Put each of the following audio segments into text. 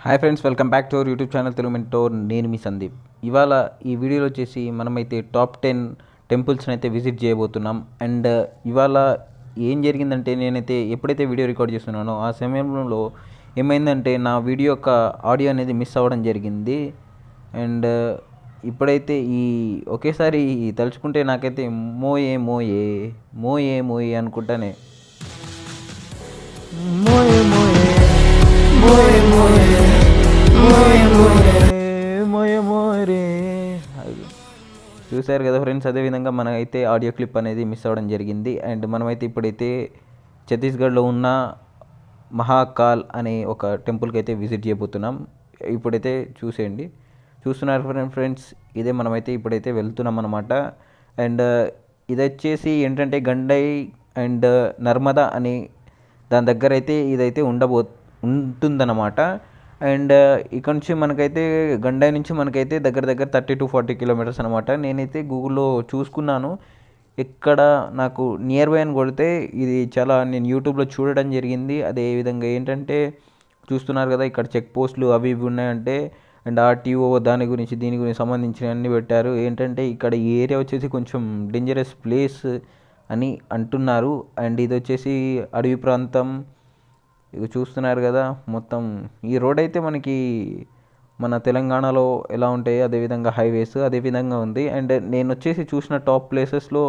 Hi friends, welcome back to our YouTube channel Telugu mentor. నేను మీ సందీప్. ఇవాళ ఈ వీడియోలో వచ్చేసి మనమైతే టాప్ 10 టెంపుల్స్ని అయితే విజిట్ చేయబోతున్నాం. అండ్ ఇవాళ ఏం జరిగిందంటే, నేనైతే ఎప్పుడైతే వీడియో రికార్డ్ చేస్తున్నానో ఆ సమయంలో ఏమైందంటే నా వీడియో యొక్క ఆడియో అనేది మిస్ అవ్వడం జరిగింది. అండ్ ఇప్పుడైతే ఒకేసారి తలుచుకుంటే నాకైతే మోయే మోయే మోయే మోయే అనుకుంటానే మోయే మోయే మోయే మోయే మోయే మోయే చూశారు కదా ఫ్రెండ్స్. అదేవిధంగా మనమైతే ఆడియో క్లిప్ అనేది మిస్ అవ్వడం జరిగింది. అండ్ మనమైతే ఇప్పుడైతే ఛత్తీస్గఢ్లో ఉన్న మహాకాల్ అనే ఒక టెంపుల్కి అయితే విజిట్ చేయబోతున్నాం. ఇప్పుడైతే చూస్తున్నారు ఫ్రెండ్స్, ఇదే మనమైతే ఇప్పుడైతే వెళ్తున్నాం అనమాట. అండ్ ఇది వచ్చేసి ఏంటంటే గండై అండ్ నర్మదా అని దాని దగ్గర అయితే ఇదైతే ఉంటుందన్నమాట. అండ్ ఇక్కడ నుంచి మనకైతే గండై నుంచి మనకైతే దగ్గర 30 to 40 కిలోమీటర్స్ అనమాట. నేనైతే గూగుల్లో చూసుకున్నాను, ఇక్కడ నాకు నియర్ బై అని కొడితే ఇది నేను యూట్యూబ్లో చూడడం జరిగింది. అదేవిధంగా ఏంటంటే చూస్తున్నారు కదా, ఇక్కడ చెక్ పోస్టులు అవి ఇవి ఉన్నాయంటే, అండ్ ఆర్టీఓ దీని గురించి సంబంధించిన అన్నీ పెట్టారు. ఏంటంటే ఇక్కడ ఈ ఏరియా వచ్చేసి కొంచెం డేంజరస్ ప్లేస్ అని అంటున్నారు. అండ్ ఇది వచ్చేసి అడవి ప్రాంతం. ఇక చూస్తున్నారు కదా, మొత్తం ఈ రోడ్ అయితే మన తెలంగాణలో ఎలా ఉంటాయో అదేవిధంగా హైవేస్ అదేవిధంగా ఉంది. అండ్ నేను వచ్చేసి చూసిన టాప్ ప్లేసెస్లో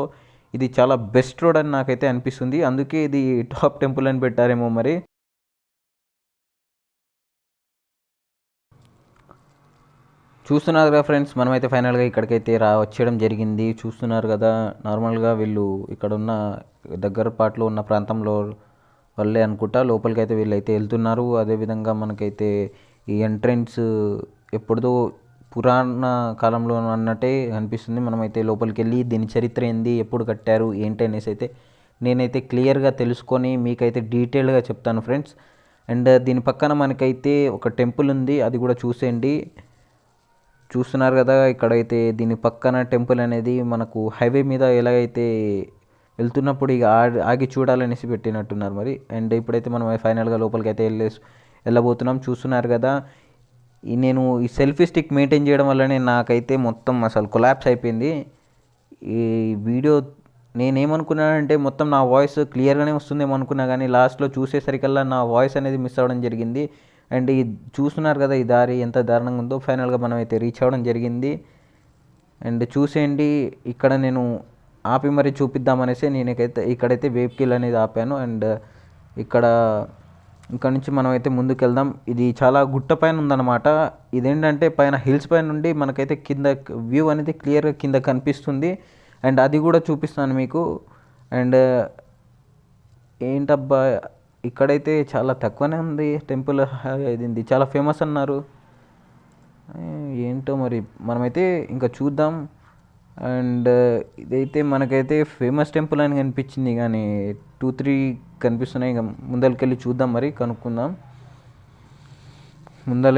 ఇది చాలా బెస్ట్ రోడ్ అని నాకైతే అనిపిస్తుంది. అందుకే ఇది టాప్ టెంపుల్ అని పెట్టారేమో మరి. చూస్తున్నారు కదా ఫ్రెండ్స్, మనమైతే ఫైనల్గా ఇక్కడికైతే వచ్చేయడం జరిగింది. చూస్తున్నారు కదా, నార్మల్గా వీళ్ళు ఇక్కడ ఉన్న దగ్గర పాటలో ఉన్న ప్రాంతంలో వాళ్ళే అనుకుంటా లోపలికి అయితే వీళ్ళైతే వెళ్తున్నారు. అదేవిధంగా మనకైతే ఈ ఎంట్రెన్స్ ఎప్పుడుదో పురాణ కాలంలో అన్నట్టే అనిపిస్తుంది. మనమైతే లోపలికి వెళ్ళి దీని చరిత్ర ఏంది, ఎప్పుడు కట్టారు ఏంటి అనేసి అయితే నేనైతే క్లియర్గా తెలుసుకొని మీకైతే డీటెయిల్గా చెప్తాను ఫ్రెండ్స్. అండ్ దీని పక్కన మనకైతే ఒక టెంపుల్ ఉంది, అది కూడా చూసేయండి. చూస్తున్నారు కదా, ఇక్కడైతే దీని పక్కన టెంపుల్ అనేది మనకు హైవే మీద ఎలాగైతే వెళ్తున్నప్పుడు ఇక ఆగి చూడాలనేసి పెట్టినట్టున్నారు మరి. అండ్ ఇప్పుడైతే మనం ఫైనల్గా లోపలికి అయితే వెళ్ళబోతున్నాం. చూస్తున్నారు కదా, నేను ఈ సెల్ఫీ స్టిక్ మెయింటైన్ చేయడం వల్లనే నాకైతే మొత్తం అసలు కొలాప్స్ అయిపోయింది ఈ వీడియో. నేనేమనుకున్నానంటే మొత్తం నా వాయిస్ క్లియర్గానే వస్తుందేమో అనుకున్నా, కానీ లాస్ట్లో చూసేసరికల్లా నా వాయిస్ అనేది మిస్ అవ్వడం జరిగింది. అండ్ చూస్తున్నారు కదా, ఈ దారి ఎంత దారుణంగా ఉందో. ఫైనల్గా మనం అయితే రీచ్ అవ్వడం జరిగింది. అండ్ చూసేయండి, ఇక్కడ నేను ఆపి మరీ చూపిద్దామనేసి ఇక్కడైతే వెహికల్ అనేది ఆపాను. అండ్ ఇక్కడ నుంచి మనం అయితే ముందుకు వెళ్దాం. ఇది చాలా గుట్ట పైన ఉందన్నమాట. ఇదేంటంటే పైన హిల్స్ పైన నుండి మనకైతే కింద వ్యూ అనేది క్లియర్గా కింద కనిపిస్తుంది. అండ్ అది కూడా చూపిస్తాను మీకు. అండ్ ఏంటబ్బా, ఇక్కడైతే చాలా తక్కువనే ఉంది టెంపుల్. ఇది చాలా ఫేమస్ అన్నారు, ఏంటో మరి మనమైతే ఇంకా చూద్దాం. అండ్ ఇదైతే మనకైతే ఫేమస్ టెంపుల్ అని కనిపించింది, కానీ 2-3 కనిపిస్తున్నాయి. ఇక ముందరికెళ్ళి చూద్దాం, మరి కనుక్కుందాం.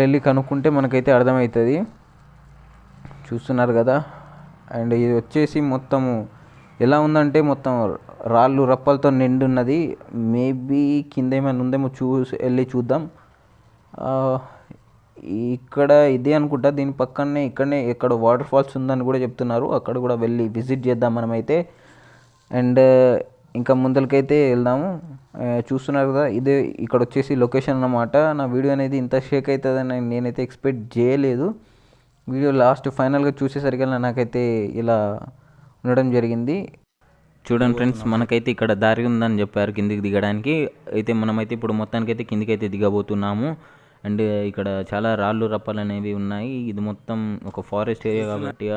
వెళ్ళి కనుక్కుంటే మనకైతే అర్థమవుతుంది. చూస్తున్నారు కదా, అండ్ ఇది వచ్చేసి మొత్తము ఎలా ఉందంటే మొత్తం రాళ్ళు రప్పలతో నిండున్నది. మేబీ కింద ఏమైనా ఉందేమో వెళ్ళి చూద్దాం. ఇక్కడ ఇదే అనుకుంటా, దీని పక్కనే ఎక్కడ వాటర్ ఫాల్స్ ఉందని కూడా చెప్తున్నారు. అక్కడ కూడా వెళ్ళి విజిట్ చేద్దాం మనమైతే. అండ్ ఇంకా ముందరికైతే వెళ్దాము. చూస్తున్నారు కదా, ఇదే ఇక్కడ వచ్చేసి లొకేషన్ అన్నమాట. నా వీడియో అనేది ఇంత షేక్ అవుతుందని నేనైతే ఎక్స్పెక్ట్ చేయలేదు. వీడియో ఫైనల్గా చూసేసరికల్లా నాకైతే ఇలా ఉండడం జరిగింది. చూడండి ఫ్రెండ్స్, మనకైతే ఇక్కడ దారి ఉందని చెప్పారు కిందికి దిగడానికి. అయితే మనమైతే ఇప్పుడు మొత్తానికైతే కిందికైతే దిగబోతున్నాము. అండ్ ఇక్కడ చాలా రాళ్ళు రప్పలు అనేవి ఉన్నాయి. ఇది మొత్తం ఒక ఫారెస్ట్ ఏరియా కాబట్టి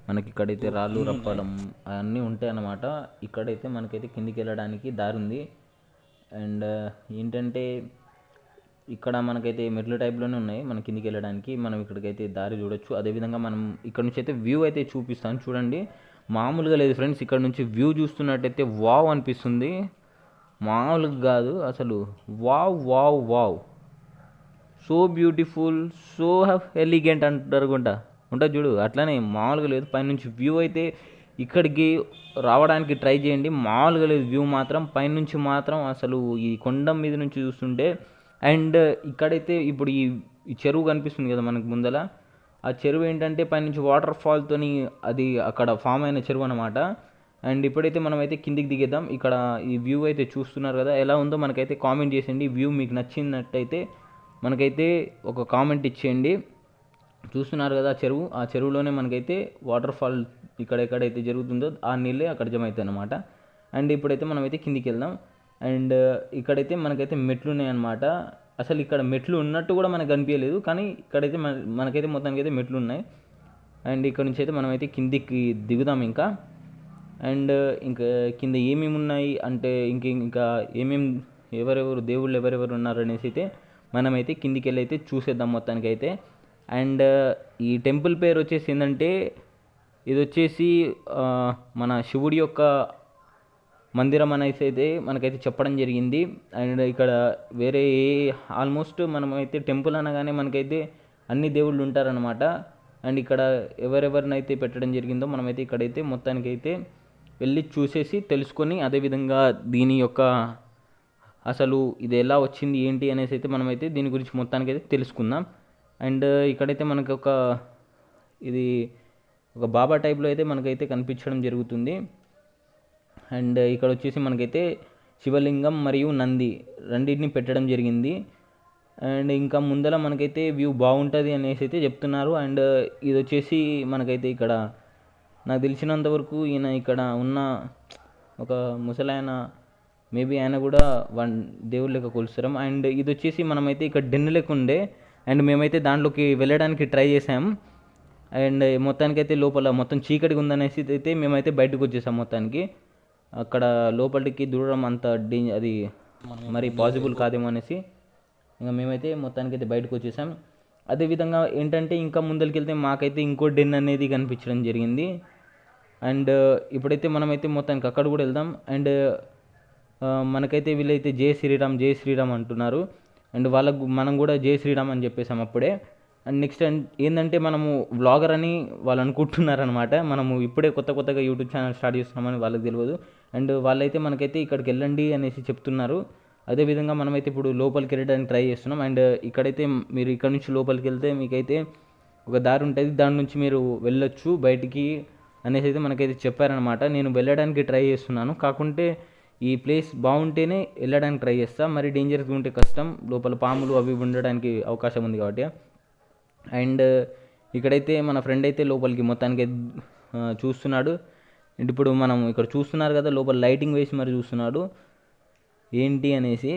మనకి ఇక్కడైతే రాళ్ళు రప్పడం అవన్నీ ఉంటాయి అన్నమాట. ఇక్కడైతే మనకైతే కిందికి వెళ్ళడానికి దారి ఉంది. అండ్ ఏంటంటే ఇక్కడ మనకైతే మెట్లు టైప్లోనే ఉన్నాయి మన కిందికి వెళ్ళడానికి. మనం ఇక్కడికైతే దారి చూడొచ్చు. అదేవిధంగా మనం ఇక్కడ నుంచి అయితే వ్యూ అయితే చూపిస్తాను చూడండి. మామూలుగా లేదు ఫ్రెండ్స్, ఇక్కడ నుంచి వ్యూ చూస్తున్నట్టయితే వావ్ అనిపిస్తుంది. మామూలుగా కాదు అసలు, wow wow wow, so beautiful, so elegant అంటారు ఉంటుంది చూడు, అట్లానే మామూలుగా లేదు. పైనుంచి వ్యూ అయితే ఇక్కడికి రావడానికి ట్రై చేయండి, మామూలుగా లేదు వ్యూ మాత్రం. పైనుంచి మాత్రం అసలు ఈ కొండ మీద నుంచి చూస్తుంటే. అండ్ ఇక్కడైతే ఇప్పుడు ఈ చెరువు కనిపిస్తుంది కదా మనకు ముందల, ఆ చెరువు ఏంటంటే పైనుంచి వాటర్ ఫాల్తోని అది అక్కడ ఫామ్ అయిన చెరువు అనమాట. అండ్ ఇప్పుడైతే మనమైతే కిందికి దిగేద్దాం. ఇక్కడ ఈ వ్యూ అయితే చూస్తున్నారు కదా, ఎలా ఉందో మనకైతే కామెంట్ చేసేయండి. వ్యూ మీకు నచ్చినట్టయితే మనకైతే ఒక కామెంట్ ఇచ్చేయండి. చూస్తున్నారు కదా చెరువు, ఆ చెరువులోనే మనకైతే వాటర్ ఫాల్ ఇక్కడ ఎక్కడైతే జరుగుతుందో ఆ నీళ్ళే అక్కడ జమ అవుతాయి అనమాట. అండ్ ఇప్పుడైతే మనమైతే కిందికి వెళ్దాం. అండ్ ఇక్కడైతే మనకైతే మెట్లు ఉన్నాయన్నమాట. అసలు ఇక్కడ మెట్లు ఉన్నట్టు కూడా మనకు కనిపించలేదు, కానీ ఇక్కడైతే మనకైతే మొత్తానికి అయితే మెట్లు ఉన్నాయి. అండ్ ఇక్కడ నుంచి అయితే మనమైతే కిందికి దిగుదాం ఇంకా. అండ్ ఇంకా కింద ఏమేమి ఉన్నాయి అంటే ఇంకా ఏమేమి ఎవరెవరు దేవుళ్ళు ఎవరెవరు ఉన్నారు అనేసి అయితే మనమైతే కిందికి వెళ్ళి అయితే చూసేద్దాం మొత్తానికైతే. అండ్ ఈ టెంపుల్ పేరు వచ్చేసి ఏంటంటే ఇది వచ్చేసి మన శివుడి యొక్క మందిరం అనేసి అయితే మనకైతే చెప్పడం జరిగింది. అండ్ ఇక్కడ వేరే ఆల్మోస్ట్ మనమైతే టెంపుల్ అనగానే మనకైతే అన్ని దేవుళ్ళు ఉంటారనమాట. అండ్ ఇక్కడ ఎవరెవరినైతే పెట్టడం జరిగిందో మనమైతే ఇక్కడైతే మొత్తానికైతే వెళ్ళి చూసేసి తెలుసుకొని, అదేవిధంగా దీని యొక్క అసలు ఇది ఎలా వచ్చింది ఏంటి అనేసి అయితే మనమైతే దీని గురించి మొత్తానికైతే తెలుసుకుందాం. అండ్ ఇక్కడైతే మనకు ఇది ఒక బాబా టైప్లో అయితే మనకైతే కనిపించడం జరుగుతుంది. అండ్ ఇక్కడ వచ్చేసి మనకైతే శివలింగం మరియు నంది రెండింటిని పెట్టడం జరిగింది. అండ్ ఇంకా ముందర మనకైతే వ్యూ బాగుంటుంది అనేసి అయితే చెప్తున్నారు. అండ్ ఇది వచ్చేసి మనకైతే ఇక్కడ నాకు తెలిసినంతవరకు ఈయన ఇక్కడ ఉన్న ఒక ముసలాయన, మేబీ ఆయన కూడా దేవుళ్ళ లెక్క కొలుస్తాం. అండ్ ఇది వచ్చేసి మనమైతే ఇక్కడ డెన్ను లెక్క ఉండే, అండ్ మేమైతే దాంట్లోకి వెళ్ళడానికి ట్రై చేసాం. అండ్ మొత్తానికైతే లోపల మొత్తం చీకటిగా ఉందనేసి అయితే మేమైతే బయటకు వచ్చేసాం మొత్తానికి. అక్కడ లోపలికి దూరం అంత అది మరి పాసిబుల్ కాదేమో అనేసి ఇంకా మేమైతే మొత్తానికైతే బయటకు వచ్చేసాం. అదేవిధంగా ఏంటంటే ఇంకా ముందరికి వెళ్తే మాకైతే ఇంకో డెన్ అనేది కనిపించడం జరిగింది. అండ్ ఇప్పుడైతే మనమైతే మొత్తానికి అక్కడ కూడా వెళ్దాం. అండ్ మనకైతే వీళ్ళైతే జై శ్రీరామ్ జై శ్రీరామ్ అంటున్నారు. అండ్ వాళ్ళకు మనం కూడా జై శ్రీరామ్ అని చెప్పేసాం అప్పుడే. అండ్ నెక్స్ట్ ఏంటంటే మనము వ్లాగర్ అని వాళ్ళు అనుకుంటున్నారనమాట. మనము ఇప్పుడే కొత్తగా యూట్యూబ్ ఛానల్ స్టార్ట్ చేస్తున్నామని వాళ్ళకి తెలియదు. అండ్ వాళ్ళైతే మనకైతే ఇక్కడికి వెళ్ళండి అనేసి చెప్తున్నారు. అదేవిధంగా మనమైతే ఇప్పుడు లోపలికి వెళ్ళడానికి ట్రై చేస్తున్నాం. అండ్ ఇక్కడైతే మీరు ఇక్కడ నుంచి లోపలికి వెళ్తే మీకైతే ఒక దారి ఉంటుంది, దాని నుంచి మీరు వెళ్ళొచ్చు బయటికి అనేసి అయితే మనకైతే చెప్పారనమాట. నేను వెళ్ళడానికి ట్రై చేస్తున్నాను, కాకుంటే ఈ ప్లేస్ బాగుంటేనే వెళ్ళడానికి ట్రై చేస్తాను. మరి డేంజర్గా ఉంటే కష్టం, లోపల పాములు అవి ఉండడానికి అవకాశం ఉంది కాబట్టి. అండ్ ఇక్కడైతే మన ఫ్రెండ్ అయితే లోపలికి మొత్తానికి చూస్తున్నాడు. అండ్ ఇప్పుడు మనం ఇక్కడ చూస్తున్నారు కదా, లోపల లైటింగ్ వేసి మరి చూస్తున్నాడు ఏంటి అనేసి.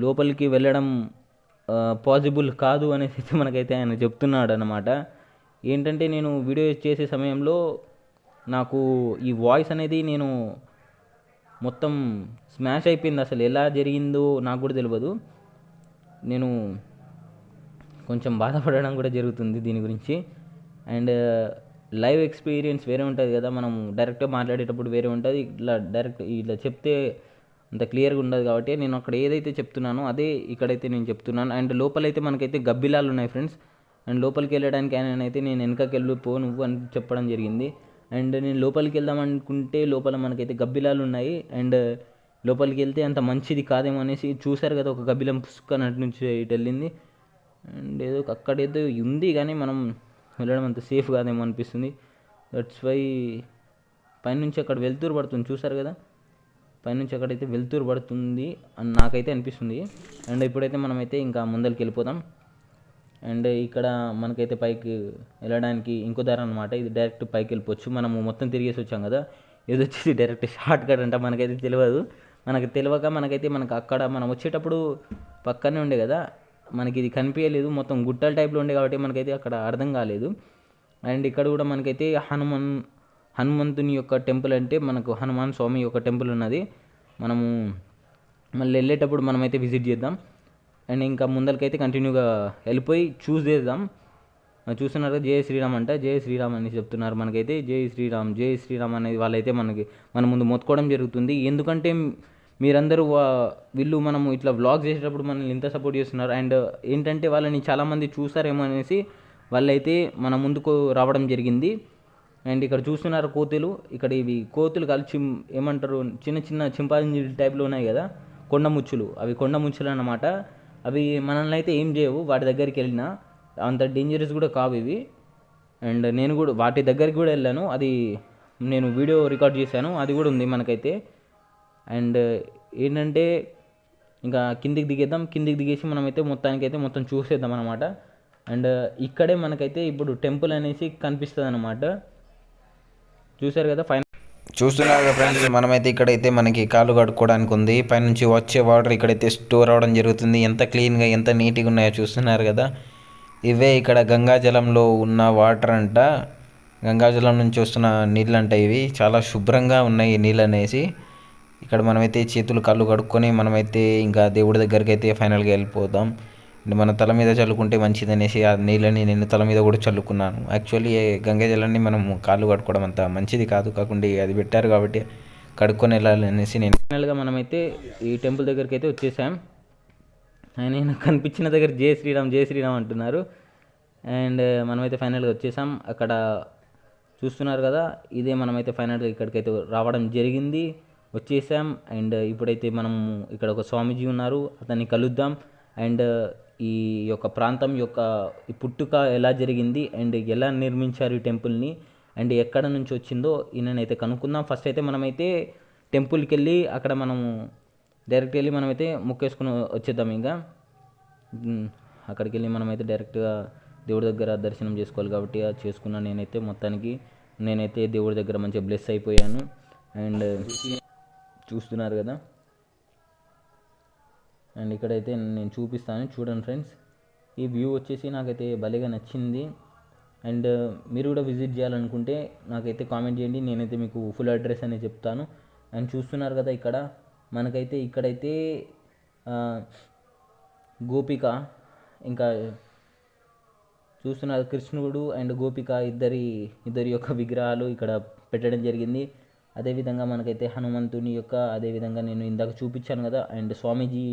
లోపలికి వెళ్ళడం పాసిబుల్ కాదు అనేసి అయితే మనకైతే ఆయన చెప్తున్నాడు అనమాట. ఏంటంటే నేను వీడియో చేసే సమయంలో నాకు ఈ వాయిస్ అనేది నేను మొత్తం స్మాష్ అయిపోయింది. అసలు ఎలా జరిగిందో నాకు కూడా తెలియదు. నేను కొంచెం బాధపడడం కూడా జరుగుతుంది దీని గురించి. అండ్ లైవ్ ఎక్స్పీరియన్స్ వేరే ఉంటుంది కదా, మనం డైరెక్ట్గా మాట్లాడేటప్పుడు వేరే ఉంటుంది, ఇట్లా డైరెక్ట్ ఇట్లా చెప్తే అంత క్లియర్గా ఉండదు కాబట్టి నేను అక్కడ ఏదైతే చెప్తున్నానో అదే ఇక్కడైతే నేను చెప్తున్నాను. అండ్ లోపలైతే మనకైతే గబ్బిలాలు ఉన్నాయి ఫ్రెండ్స్. అండ్ లోపలికి వెళ్ళడానికి ఆయన అయితే నేను వెనకకి వెళ్ళిపో నువ్వు అని చెప్పడం జరిగింది. అండ్ నేను లోపలికి వెళ్దాం అనుకుంటే లోపల మనకైతే గబ్బిలాలు ఉన్నాయి. అండ్ లోపలికి వెళ్తే అంత మంచిది కాదేమో అనేసి చూశారు కదా, ఒక గబ్బిలం పుసుక్కని అటు నుంచి ఇటు వెళ్ళింది. అండ్ ఏదో అక్కడేదో ఉంది కానీ మనం వెళ్ళడం అంత సేఫ్ కాదేమో అనిపిస్తుంది. దట్స్ వై పైనుంచి అక్కడ వెలుతురు పడుతుంది, చూసారు కదా, పైనుంచి అక్కడైతే వెలుతురు పడుతుంది అని నాకైతే అనిపిస్తుంది. అండ్ ఇప్పుడైతే మనమైతే ఇంకా ముందరికి వెళ్ళిపోదాం. అండ్ ఇక్కడ మనకైతే పైకి వెళ్ళడానికి ఇంకో దారి అనమాట. ఇది డైరెక్ట్ పైకి వెళ్ళిపోవచ్చు. మనము మొత్తం తిరిగేసి వచ్చాం కదా, ఇది వచ్చేసి డైరెక్ట్ షార్ట్ కట్ అంట. మనకైతే తెలియదు, మనకైతే అక్కడ మనం వచ్చేటప్పుడు పక్కనే ఉండే కదా, మనకి ఇది కనిపించలేదు, మొత్తం గుట్టల టైప్లో ఉండే కాబట్టి మనకైతే అక్కడ అర్థం కాలేదు. అండ్ ఇక్కడ కూడా మనకైతే హనుమంతుని యొక్క టెంపుల్, అంటే మనకు హనుమాన్ స్వామి యొక్క టెంపుల్ ఉన్నది. మనము మళ్ళీ వెళ్ళేటప్పుడు మనమైతే విజిట్ చేద్దాం. అండ్ ఇంకా ముందరికైతే కంటిన్యూగా వెళ్ళిపోయి చేద్దాం. చూస్తున్నారు జై శ్రీరామ్ అంట, జై శ్రీరామ్ అని చెప్తున్నారు మనకైతే. జై శ్రీరామ్ అనేది వాళ్ళైతే మన ముందు మొత్తుకోవడం జరుగుతుంది. ఎందుకంటే మీరందరూ వీళ్ళు మనము ఇట్లా వ్లాగ్ చేసేటప్పుడు మనల్ని ఇంత సపోర్ట్ చేస్తున్నారు. అండ్ ఏంటంటే వాళ్ళని చాలామంది చూస్తారేమో అనేసి వాళ్ళైతే మన ముందుకు రావడం జరిగింది. అండ్ ఇక్కడ చూస్తున్నారు కోతులు. ఇక్కడ ఇవి కోతులు కాదు, ఏమంటారు, చిన్న చిన్న చింపాంజీ టైప్లో ఉన్నాయి కదా కొండ ముచ్చులు, అవి కొండ ముచ్చులు అన్నమాట. అవి మనల్ని అయితే ఏం చేయవు, వాటి దగ్గరికి వెళ్ళినా అంత డేంజరస్ కూడా కావు ఇవి. అండ్ నేను కూడా వాటి దగ్గరికి కూడా వెళ్ళాను, అది నేను వీడియో రికార్డ్ చేశాను, అది కూడా ఉంది మనకైతే. అండ్ ఏంటంటే ఇంకా కిందికి దిగేద్దాం, కిందికి దిగేసి మనమైతే మొత్తానికైతే మొత్తం చూసేద్దాం అనమాట. అండ్ ఇక్కడే మనకైతే ఇప్పుడు టెంపుల్ అనేసి కనిపిస్తుంది అనమాట. చూసారు కదా చూస్తున్నారు కదా ఫ్రెండ్స్, మనమైతే ఇక్కడైతే మనకి కాళ్ళు కడుక్కోవడానికి ఉంది, పైనుంచి వచ్చే వాటర్ ఇక్కడైతే స్టోర్ అవ్వడం జరుగుతుంది. ఎంత క్లీన్గా ఎంత నీట్గా ఉన్నాయో చూస్తున్నారు కదా. ఇవే ఇక్కడ గంగాజలంలో ఉన్న వాటర్ అంట, గంగాజలం నుంచి వస్తున్న నీళ్ళు అంట. ఇవి చాలా శుభ్రంగా ఉన్నాయి ఈ నీళ్ళు అనేసి. ఇక్కడ మనమైతే చేతులు కాళ్ళు కడుక్కొని మనమైతే ఇంకా దేవుడి దగ్గరికి అయితే ఫైనల్గా వెళ్ళిపోదాం. మన తల మీద చల్లుకుంటే మంచిది అనేసి ఆ నీళ్ళని నేను తల మీద కూడా చల్లుకున్నాను. యాక్చువల్లీ గంగా జలాన్ని మనం కాళ్ళు కడుక్కోవడం అంత మంచిది కాదు, కాకుండా అది పెట్టారు కాబట్టి కడుక్కొని వెళ్ళాలి అనేసి నేను. ఫైనల్గా మనమైతే ఈ టెంపుల్ దగ్గరికి అయితే వచ్చేసాం. ఆయన కనిపించిన దగ్గర జై శ్రీరామ్ జై శ్రీరామ్ అంటున్నారు. అండ్ మనమైతే ఫైనల్గా వచ్చేసాం. అక్కడ చూస్తున్నారు కదా, ఇదే మనమైతే ఫైనల్గా ఇక్కడికైతే రావడం జరిగింది, వచ్చేసాం. అండ్ ఇప్పుడైతే మనం ఇక్కడ ఒక స్వామీజీ ఉన్నారు, అతన్ని కలుద్దాం. అండ్ ఈ యొక్క ప్రాంతం యొక్క ఈ పుట్టుక ఎలా జరిగింది అండ్ ఎలా నిర్మించారు ఈ టెంపుల్ని అండ్ ఎక్కడ నుంచి వచ్చిందో ఈయననైతే కనుక్కుందాం. ఫస్ట్ అయితే మనమైతే టెంపుల్కి వెళ్ళి అక్కడ మనము డైరెక్ట్ వెళ్ళి మనమైతే మొక్కేసుకుని వచ్చేద్దాం. ఇంకా అక్కడికి వెళ్ళి మనమైతే డైరెక్ట్గా దేవుడి దగ్గర దర్శనం చేసుకోవాలి కాబట్టి అది చేసుకున్నాను. నేనైతే దేవుడి దగ్గర మంచిగా బ్లెస్ అయిపోయాను. అండ్ చూస్తున్నారు కదా, అండ్ ఇక్కడైతే నేను చూపిస్తాను చూడండి ఫ్రెండ్స్. ఈ వ్యూ వచ్చేసి నాకైతే భలేగా నచ్చింది. అండ్ మీరు కూడా విజిట్ చేయాలనుకుంటే నాకైతే కామెంట్ చేయండి, నేనైతే మీకు ఫుల్ అడ్రస్ అనేది చెప్తాను. అండ్ చూస్తున్నారు కదా, ఇక్కడ మనకైతే ఇక్కడైతే గోపిక, ఇంకా చూస్తున్నారు కృష్ణుడు అండ్ గోపిక ఇద్దరి యొక్క విగ్రహాలు ఇక్కడ పెట్టడం జరిగింది. అదేవిధంగా మనకైతే హనుమంతుని యొక్క, అదేవిధంగా నేను ఇందాక చూపించాను కదా, అండ్ స్వామీజీ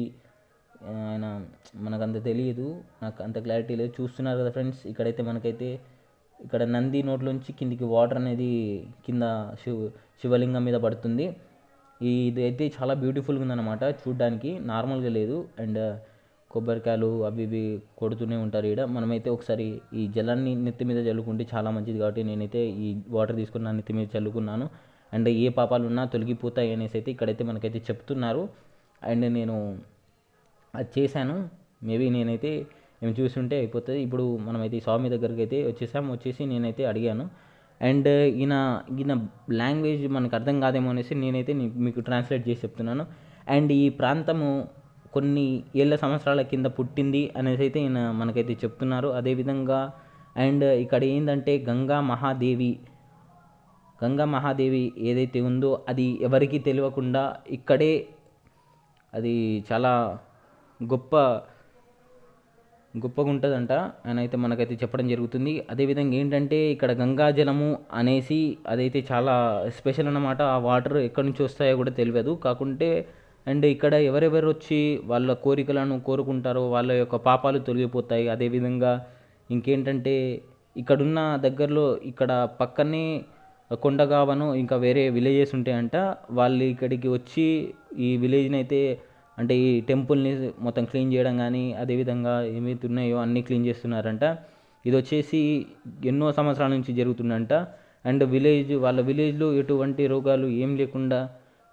ఆయన మనకంత తెలియదు, నాకు అంత క్లారిటీ లేదు. చూస్తున్నారు కదా ఫ్రెండ్స్, ఇక్కడైతే మనకైతే ఇక్కడ నంది నోట్లోంచి కిందికి వాటర్ అనేది కింద శివలింగం మీద పడుతుంది. ఇది అయితే చాలా బ్యూటిఫుల్గా ఉందన్నమాట చూడడానికి, నార్మల్గా లేదు. అండ్ కొబ్బరికాయలు అవి ఇవి కొడుతూనే ఉంటారు ఇక్కడ. మనమైతే ఒకసారి ఈ జలాన్ని నెత్తి మీద చల్లుకుంటే చాలా మంచిది కాబట్టి నేనైతే ఈ వాటర్ తీసుకుని నా నెత్తి మీద చల్లుకున్నాను. అండ్ ఏ పాపాలు ఉన్నా తొలగిపోతాయి అనేసి అయితే ఇక్కడైతే మనకైతే చెప్తున్నారు. అండ్ నేను అది చేశాను, మేబీ నేనైతే ఏమి చూస్తుంటే అయిపోతుంది. ఇప్పుడు మనమైతే ఈ స్వామి దగ్గరికి అయితే వచ్చేసి నేనైతే అడిగాను. అండ్ ఈయన లాంగ్వేజ్ మనకు అర్థం కాదేమో అనేసి నేనైతే మీకు ట్రాన్స్లేట్ చేసి చెప్తున్నాను. అండ్ ఈ ప్రాంతము కొన్ని ఏళ్ళ సంవత్సరాల కింద పుట్టింది అనేసి అయితే ఈయన మనకైతే చెప్తున్నారు. అదేవిధంగా అండ్ ఇక్కడ ఏంటంటే గంగా మహాదేవి ఏదైతే ఉందో అది ఎవరికీ తెలియకుండా ఇక్కడే అది చాలా గొప్పగా ఉంటుందంట అని అయితే మనకైతే చెప్పడం జరుగుతుంది. అదేవిధంగా ఏంటంటే ఇక్కడ గంగా జలము అనేసి అదైతే చాలా స్పెషల్ అన్నమాట. ఆ వాటర్ ఎక్కడి నుంచి వస్తాయో కూడా తెలియదు, కాకుంటే అండ్ ఇక్కడ ఎవరెవరు వచ్చి వాళ్ళ కోరికలను కోరుకుంటారో వాళ్ళ యొక్క పాపాలు తొలగిపోతాయి. అదేవిధంగా ఇంకేంటంటే ఇక్కడున్న దగ్గరలో ఇక్కడ పక్కనే కొండగావను ఇంకా వేరే విలేజెస్ ఉంటాయంట. వాళ్ళు ఇక్కడికి వచ్చి ఈ విలేజ్ని అయితే అంటే ఈ టెంపుల్ని మొత్తం క్లీన్ చేయడం కానీ అదేవిధంగా ఏమైతే ఉన్నాయో అన్నీ క్లీన్ చేస్తున్నారంట. ఇది వచ్చేసి ఎన్నో సంవత్సరాల నుంచి జరుగుతుందంట. అండ్ వాళ్ళ విలేజ్లో ఎటువంటి రోగాలు ఏం లేకుండా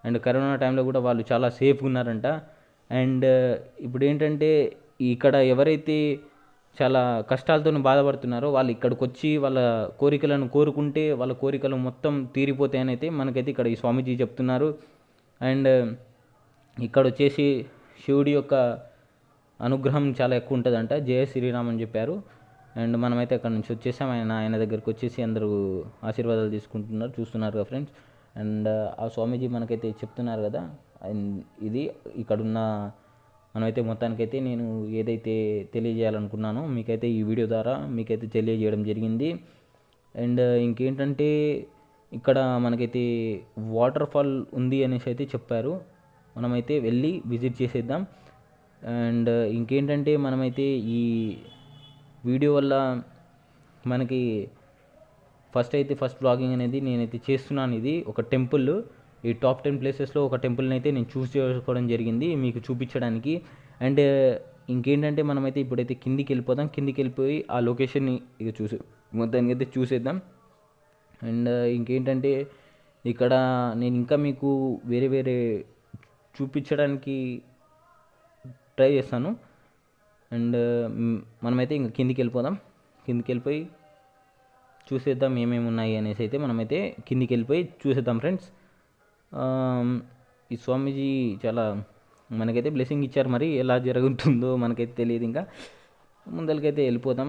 అండ్ కరోనా టైంలో కూడా వాళ్ళు చాలా సేఫ్గా ఉన్నారంట. అండ్ ఇప్పుడు ఏంటంటే ఇక్కడ ఎవరైతే చాలా కష్టాలతో బాధపడుతున్నారో వాళ్ళు ఇక్కడికి వచ్చి వాళ్ళ కోరికలను కోరుకుంటే వాళ్ళ కోరికలు మొత్తం తీరిపోతాయని అయితే మనకైతే ఇక్కడ ఈ స్వామీజీ చెప్తున్నారు. అండ్ ఇక్కడ వచ్చేసి శివుడి యొక్క అనుగ్రహం చాలా ఎక్కువ ఉంటుందంట, జయ శ్రీరామ్ అని చెప్పారు. అండ్ మనమైతే అక్కడ నుంచి వచ్చేసాం. ఆయన దగ్గరికి వచ్చేసి అందరూ ఆశీర్వాదాలు తీసుకుంటున్నారు, చూస్తున్నారు కదా ఫ్రెండ్స్. అండ్ ఆ స్వామీజీ మనకైతే చెప్తున్నారు కదా, ఇది ఇక్కడున్న మనమైతే మొత్తానికైతే నేను ఏదైతే తెలియజేయాలనుకున్నానో మీకైతే ఈ వీడియో ద్వారా మీకైతే తెలియజేయడం జరిగింది. అండ్ ఇంకేంటంటే ఇక్కడ మనకైతే వాటర్ ఫాల్ ఉంది అనేసి అయితే చెప్పారు, మనమైతే వెళ్ళి విజిట్ చేసేద్దాం. అండ్ ఇంకేంటంటే మనమైతే ఈ వీడియో వల్ల మనకి ఫస్ట్ బ్లాగింగ్ అనేది నేనైతే చేస్తున్నాను. ఇది ఒక టెంపుల్, ఈ టాప్ 10 ప్లేసెస్లో ఒక టెంపుల్ని అయితే నేను చూస్ చేసుకోవడం జరిగింది మీకు చూపించడానికి. అండ్ ఇంకేంటంటే మనమైతే ఇప్పుడైతే కిందికి వెళ్ళిపోదాం. కిందికి వెళ్ళిపోయి ఆ లొకేషన్ని ఇక మొత్తానికి అయితే చూసేద్దాం. అండ్ ఇంకేంటంటే ఇక్కడ నేను ఇంకా మీకు వేరే వేరే చూపించడానికి ట్రై చేస్తాను. అండ్ మనమైతే ఇంక కిందికి వెళ్ళిపోదాం. కిందికి వెళ్ళిపోయి చూసేద్దాం ఏమేమి ఉన్నాయి అనేసి అయితే మనమైతే కిందికి వెళ్ళిపోయి చూసేద్దాం ఫ్రెండ్స్. ఈ స్వామీజీ చాలా మనకైతే బ్లెస్సింగ్ ఇచ్చారు. మరి ఎలా జరుగుతుందో మనకైతే తెలియదు. ఇంకా ముందరికైతే వెళ్ళిపోతాం.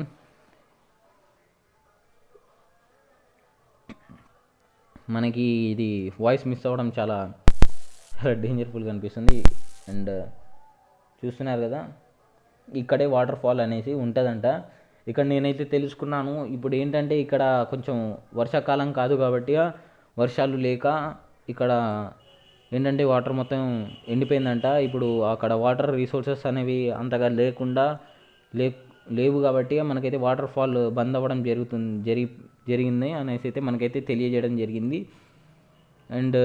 మనకి ఇది వాయిస్ మిస్ అవ్వడం చాలా డేంజర్ఫుల్గా అనిపిస్తుంది. అండ్ చూస్తున్నారు కదా, ఇక్కడే వాటర్ ఫాల్ అనేసి ఉంటుందంట. ఇక్కడ నేనైతే తెలుసుకున్నాను. ఇప్పుడు ఏంటంటే ఇక్కడ కొంచెం వర్షాకాలం కాదు కాబట్టి వర్షాలు లేక ఇక్కడ ఏంటంటే వాటర్ మొత్తం ఎండిపోయిందంట. ఇప్పుడు అక్కడ వాటర్ రిసోర్సెస్ అనేవి అంతగా లేవు కాబట్టి మనకైతే వాటర్ ఫాల్ బంద్ అవ్వడం జరిగింది అనేసి అయితే మనకైతే తెలియజేయడం జరిగింది. అండ్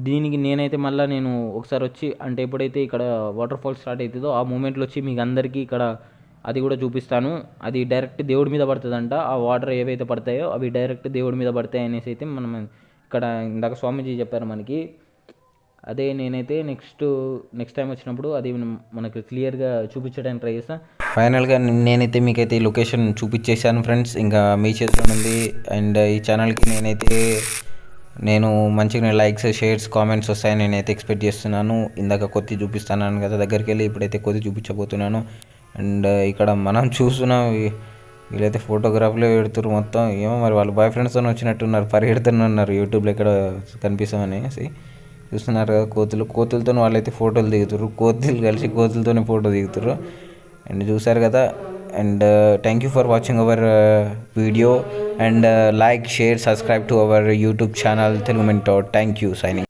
దీనికి నేనైతే నేను ఒకసారి వచ్చి అంటే ఎప్పుడైతే ఇక్కడ వాటర్ ఫాల్ స్టార్ట్ అవుతుందో ఆ మూమెంట్లో వచ్చి మీకు అందరికీ ఇక్కడ అది కూడా చూపిస్తాను. అది డైరెక్ట్ దేవుడి మీద పడుతుందంట. ఆ వాటర్ ఏవైతే పడతాయో అవి డైరెక్ట్ దేవుడి మీద పడతాయి అనేసి అయితే మనం ఇక్కడ ఇందాక స్వామీజీ చెప్పారు మనకి. అదే నేనైతే నెక్స్ట్ టైం వచ్చినప్పుడు అది మనకు క్లియర్గా చూపించడానికి ట్రై చేస్తాను. ఫైనల్గా నేనైతే మీకైతే ఈ లొకేషన్ చూపించేశాను ఫ్రెండ్స్. ఇంకా మీ చేతిలో ఉంది. అండ్ ఈ ఛానల్కి నేను మంచిగా లైక్స్, షేర్స్, కామెంట్స్ వస్తాయని నేనైతే ఎక్స్పెక్ట్ చేస్తున్నాను. ఇందాక కొద్ది చూపిస్తాను కదా దగ్గరికి వెళ్ళి, ఇప్పుడైతే కొద్ది చూపించబోతున్నాను. అండ్ ఇక్కడ మనం చూస్తున్న వీళ్ళైతే ఫోటోగ్రాఫ్లో పెడుతున్నారు మొత్తం. ఏమో మరి వాళ్ళ బాయ్ ఫ్రెండ్స్తో వచ్చినట్టున్నారు, పరిగెడుతున్నారు యూట్యూబ్లో ఎక్కడ కనిపిస్తామనేసి. చూస్తున్నారు కదా కోతులతో వాళ్ళైతే ఫోటోలు దిగుతారు. కోతులు కలిసి కోతులతోనే ఫోటో దిగుతారు. అండ్ చూసారు కదా. And thank you for watching our video. And like, share, subscribe to our YouTube channel Telugu Mentor. Thank you. Signing.